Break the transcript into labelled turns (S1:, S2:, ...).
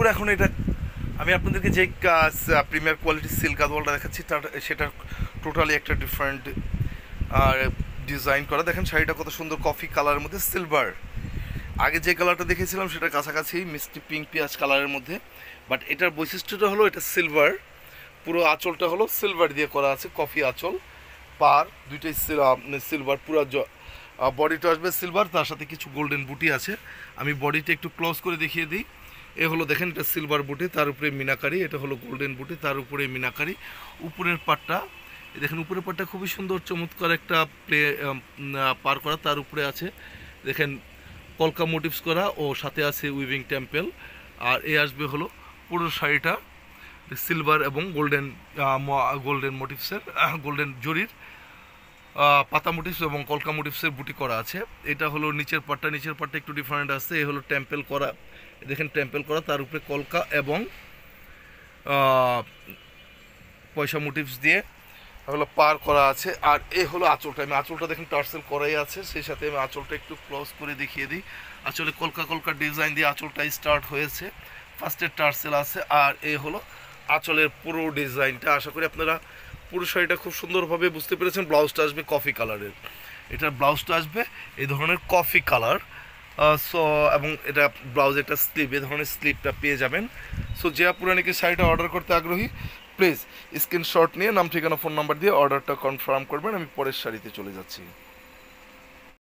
S1: উপরে এখন এটা আমি আপনাদেরকে যে প্রিমিয়ার কোয়ালিটির সিল্ক গাদওয়ালটা দেখাচ্ছি সেটা টোটালি একটা ডিফারেন্ট আর ডিজাইন করা। দেখেন শাড়িটা কত সুন্দর কফি কালারের মধ্যে সিলভার। আগে যে কালারটা দেখেছিলাম সেটা কাছাকাছি মিষ্টি পিঙ্ক পেঁয়াজ কালারের মধ্যে, বাট এটার বৈশিষ্ট্যটা হলো এটা সিলভার। পুরো আঁচলটা হলো সিলভার দিয়ে করা আছে, কফি আঁচল, পার দুইটাই সিলভার। পুরো বডিটা আসবে সিলভার, তার সাথে কিছু গোল্ডেন বুটি আছে। আমি বডিটা একটু ক্লোজ করে দেখিয়ে দিই। এ হলো দেখেন এটা সিলভার বুটি, তার উপরে মিনাকারি, এটা হলো গোল্ডেন বুটি, তার উপরে মিনাকারি। উপরের পাটটা দেখেন, উপরের পাটটা খুবই সুন্দর চমৎকার একটা পার করা, তার উপরে আছে দেখেন কলকা মোটিভস করা ও সাথে আছে উইভিং টেম্পল। আর এ আসবে হলো পুরো শাড়িটা সিলভার এবং গোল্ডেন মোটিভসের গোল্ডেন জরির পাতা মোটিভস এবং কলকা মোটিভসের বুটি করা আছে। এটা হলো নিচের পাটটা একটু ডিফারেন্ট আছে। এ হলো টেম্পল করা, দেখেন টেম্পল করা, তার উপরে কলকা এবং পয়সা মোটিভস দিয়ে হলো পার করা আছে। আর এ হলো আঁচলটা, আমি আঁচলটা দেখেন টার্সেল করাই আছে, সেই সাথে আমি আঁচলটা একটু ক্লোজ করে দেখিয়ে দিই। আসলে কলকা ডিজাইন দিয়ে আঁচলটা স্টার্ট হয়েছে, ফার্স্টের টার্সেল আছে। আর এ হলো আঁচলের পুরো ডিজাইনটা। আশা করি আপনারা পুরো শাড়িটা খুব সুন্দরভাবে বুঝতে পেরেছেন। ব্লাউজটা আসবে কফি কালারের, এটার ব্লাউজটা আসবে এই ধরনের কফি কালার। সো এবং এটা ব্লাউজ একটা স্লিভ, এই ধরনের স্লিভটা পেয়ে যাবেন। সো যে আপনারা নাকি শাড়িটা অর্ডার করতে আগ্রহী, প্লিজ স্ক্রিনশট নিয়ে নাম ঠিকানা ফোন নাম্বার দিয়ে অর্ডারটা কনফার্ম করবেন। আমি পরের শাড়িতে চলে যাচ্ছি।